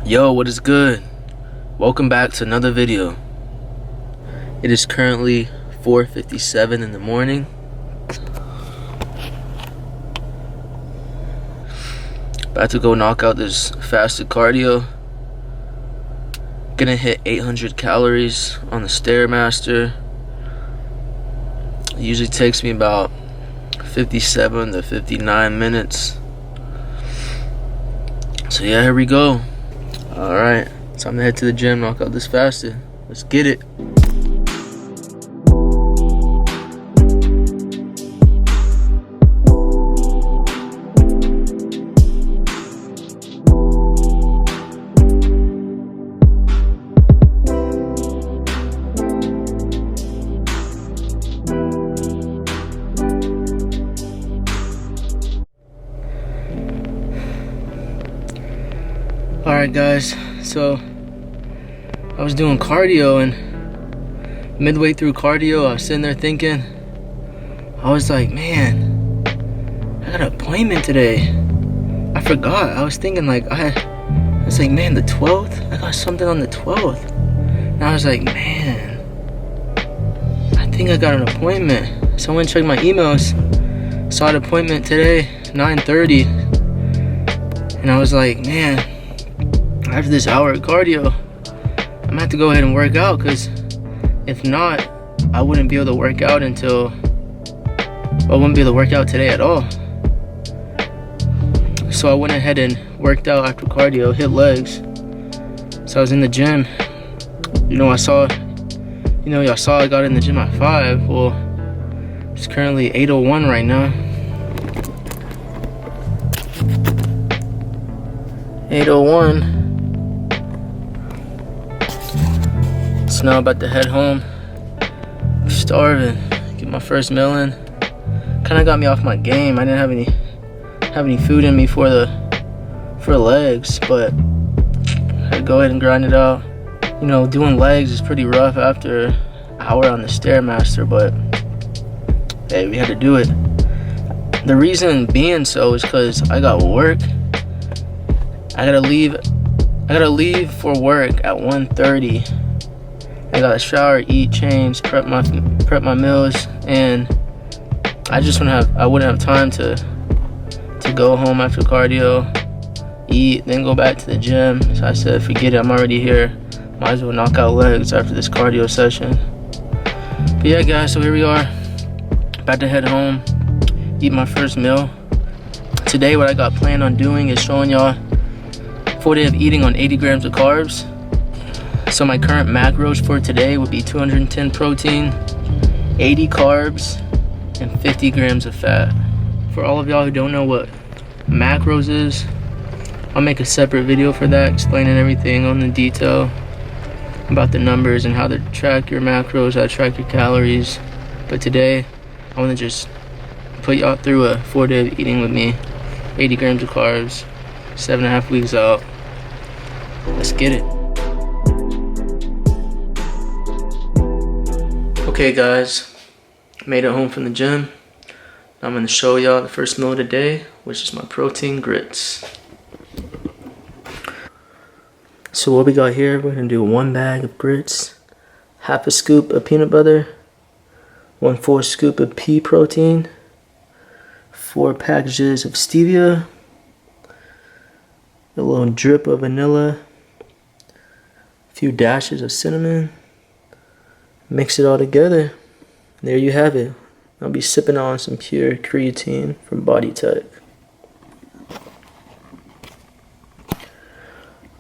Yo, what is good? Welcome back to another video. It is currently 4:57 in the morning. About to go knock out this fasted cardio. Gonna hit 800 calories on the Stairmaster. It usually takes me about 57 to 59 minutes. So yeah, here we go. Alright, time to head to the gym, knock out this fasted. Let's get it. Alright guys, so I was doing cardio, and midway through cardio I was sitting there thinking, I was like, man, I got an appointment today. I forgot. I was thinking like, I was like, man, the 12th? I got something on the 12th. And I was like, man, I think I got an appointment. So I went and checked my emails, saw an appointment today, 9:30. And I was like, man, after this hour of cardio, I'm gonna have to go ahead and work out, because if not, I wouldn't be able to work out until, I wouldn't be able to work out today at all. So I went ahead and worked out after cardio, hit legs. So I was in the gym. Y'all saw I got in the gym at 5. Well, it's currently 8:01 right now. 8:01. So now I'm about to head home. I'm starving. Get my first meal in. Kind of got me off my game. I didn't have any food in me for legs, but I had to go ahead and grind it out. Doing legs is pretty rough after an hour on the Stairmaster, but hey, we had to do it. The reason being so is because I got work. I gotta leave for work at 1:30. I gotta shower, eat, change, prep my meals, and I wouldn't have time to go home after cardio, eat, then go back to the gym. So I said, forget it, I'm already here. Might as well knock out legs after this cardio session. But yeah guys, so here we are. About to head home, eat my first meal. Today what I got planned on doing is showing y'all 4 days of eating on 80 grams of carbs. So my current macros for today would be 210 protein, 80 carbs, and 50 grams of fat. For all of y'all who don't know what macros is, I'll make a separate video for that, explaining everything on the detail about the numbers and how to track your macros, how to track your calories. But today, I want to just put y'all through a 4 day of eating with me. 80 grams of carbs, 7.5 weeks out. Let's get it. Okay guys, made it home from the gym. I'm going to show y'all the first meal of the day, which is my protein grits. So what we got here, we're going to do 1 bag of grits, half a scoop of peanut butter, 1/4 scoop of pea protein, 4 packages of stevia, a little drip of vanilla, a few dashes of cinnamon. Mix it all together. There you have it. I'll be sipping on some pure creatine from BodyTech.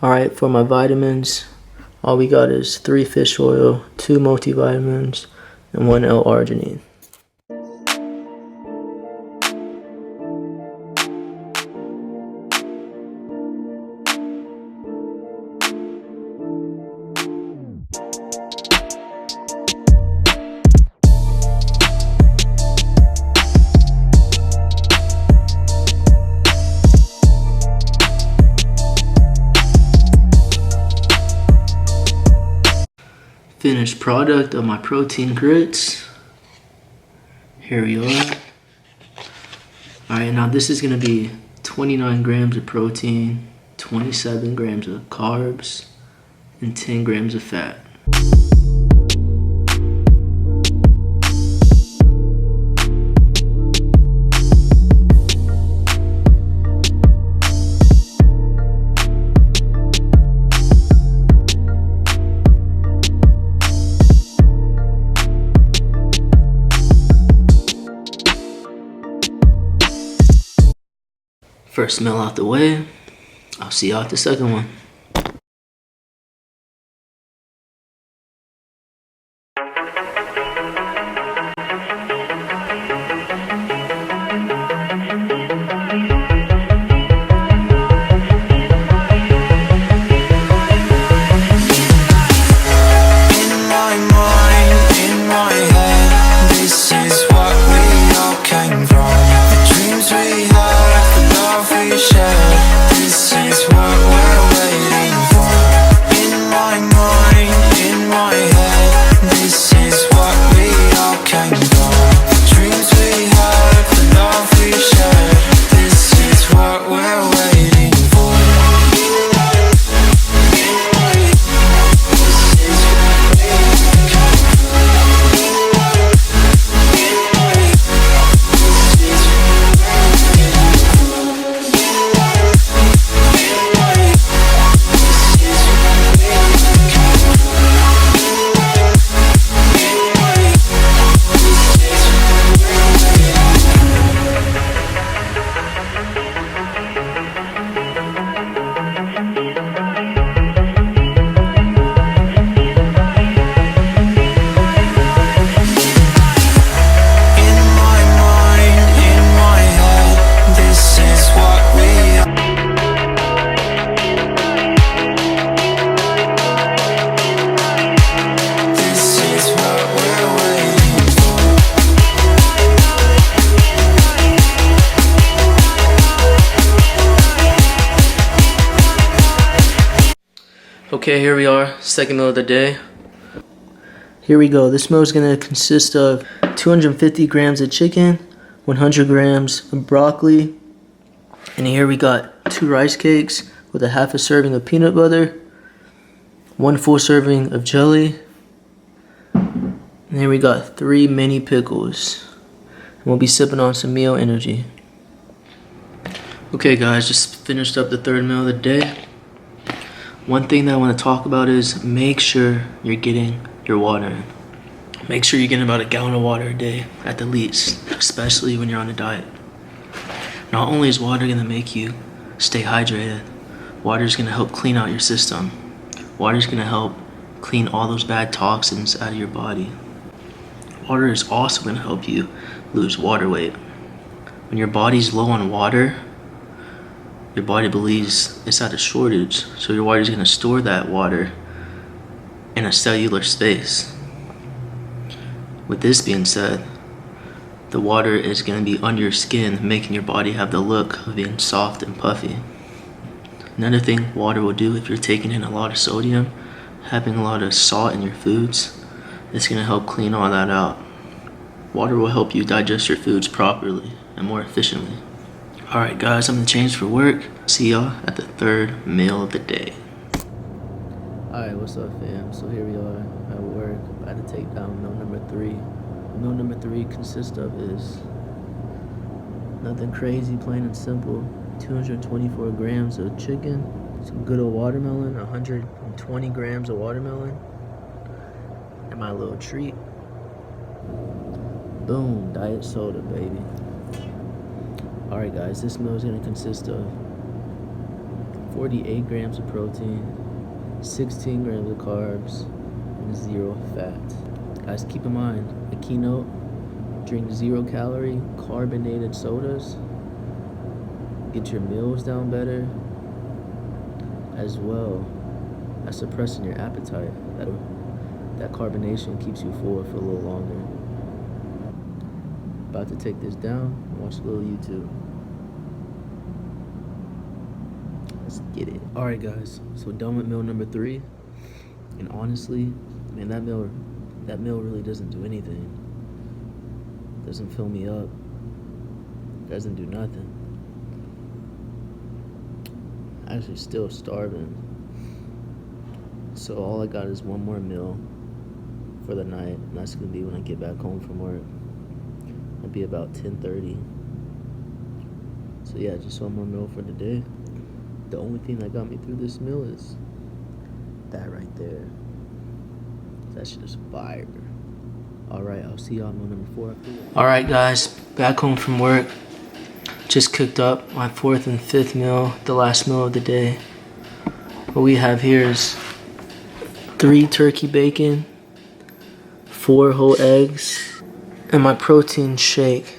Alright, for my vitamins, all we got is 3 fish oil, 2 multivitamins, and 1 L-arginine. Finished product of my protein grits. Here we are. Alright, now this is going to be 29 grams of protein, 27 grams of carbs, and 10 grams of fat. First meal out the way, I'll see y'all at the second one. Okay, here we are, second meal of the day. Here we go. This meal is going to consist of 250 grams of chicken, 100 grams of broccoli, and here we got 2 rice cakes with a half a serving of peanut butter, 1 full serving of jelly, and here we got 3 mini pickles. And we'll be sipping on some meal energy. Okay guys, just finished up the third meal of the day. One thing that I want to talk about is make sure you're getting your water in. Make sure you're getting about 1 gallon of water a day at the least, especially when you're on a diet. Not only is water going to make you stay hydrated, water is going to help clean out your system. Water is going to help clean all those bad toxins out of your body. Water is also going to help you lose water weight. When your body's low on water, your body believes it's at a shortage, so your body's going to store that water in a cellular space. With this being said, the water is going to be under your skin, making your body have the look of being soft and puffy. Another thing water will do if you're taking in a lot of sodium, having a lot of salt in your foods, it's going to help clean all that out. Water will help you digest your foods properly and more efficiently. Alright guys, I'm going to change for work. See y'all at the third meal of the day. Alright, what's up fam? So here we are at work. I had to take down meal number 3. Meal number 3 consists of is nothing crazy, plain and simple. 224 grams of chicken, some good old watermelon, 120 grams of watermelon, and my little treat. Boom, diet soda, baby. Alright guys, this meal is going to consist of 48 grams of protein, 16 grams of carbs, and 0 fat. Guys, keep in mind, the keynote, drink 0 calorie carbonated sodas, get your meals down better, as well as suppressing your appetite. That carbonation keeps you full for a little longer. About to take this down and watch a little YouTube. Let's get it. Alright guys, so done with meal number 3. And honestly, man, that meal really doesn't do anything. Doesn't fill me up. Doesn't do nothing. I actually still starving. So all I got is one more meal for the night, and that's gonna be when I get back home from work. It'll be about 10:30. So yeah, just one more meal for the day. The only thing that got me through this meal is that right there. That shit is fire. Alright, I'll see y'all in meal number 4. Alright guys, back home from work. Just cooked up my 4th and 5th meal, the last meal of the day. What we have here is 3 turkey bacon, 4 whole eggs, and my protein shake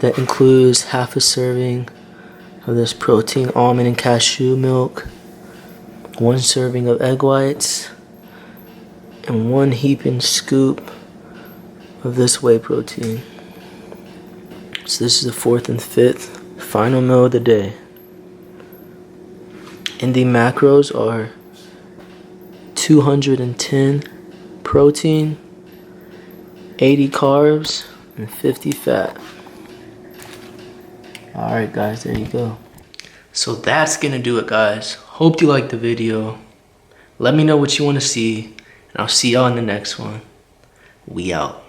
that includes half a serving of this protein almond and cashew milk, 1 serving of egg whites, and 1 heaping scoop of this whey protein. So this is the 4th and 5th final meal of the day. And the macros are 210 protein, 80 carbs, and 50 fat. Alright guys, there you go. So that's gonna do it guys. Hope you liked the video. Let me know what you want to see, and I'll see y'all in the next one. We out.